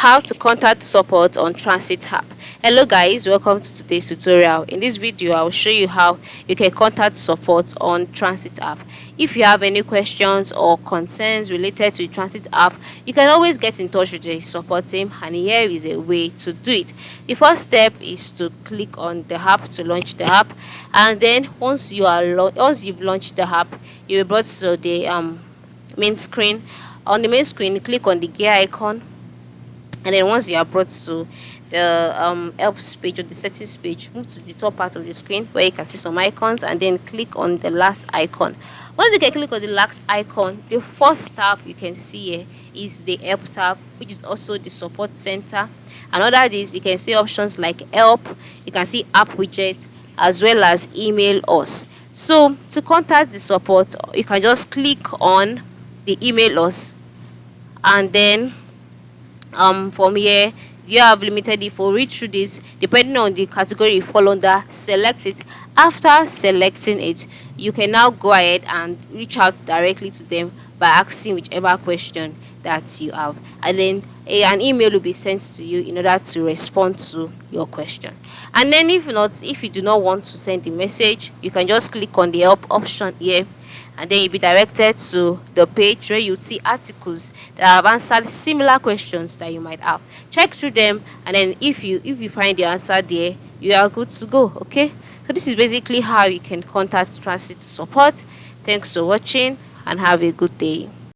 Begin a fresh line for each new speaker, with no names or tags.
How to contact support on transit app. Hello guys, welcome to today's tutorial. In this video I will show you how you can contact support on transit app. If you have any questions or concerns related to the transit app, you can always get in touch with the support team, and here is a way to do it. The first step is to click on the app to launch the app, and then once you've launched the app, you'll be brought to the main screen. On the main screen, click on the gear icon, and then once you are brought to the helps page or the settings page, move to the top part of the screen where you can see some icons, and then click on the last icon. Once you can click on the last icon, the first tab you can see here is the help tab, which is also the support center. And under this, you can see options like help, you can see app widget, as well as email us. So to contact the support, you can just click on the email us, and then from here you have limited info. Read through this. Depending on the category you fall under, select it. After selecting it, you can now go ahead and reach out directly to them by asking whichever question that you have, and then an email will be sent to you in order to respond to your question. And then if you do not want to send the message, you can just click on the help option here, and then you'll be directed to the page where you see articles that have answered similar questions that you might have. Check through them, and then if you find the answer there, you are good to go. Okay, so this is basically how you can contact transit support. Thanks for watching, and have a good day.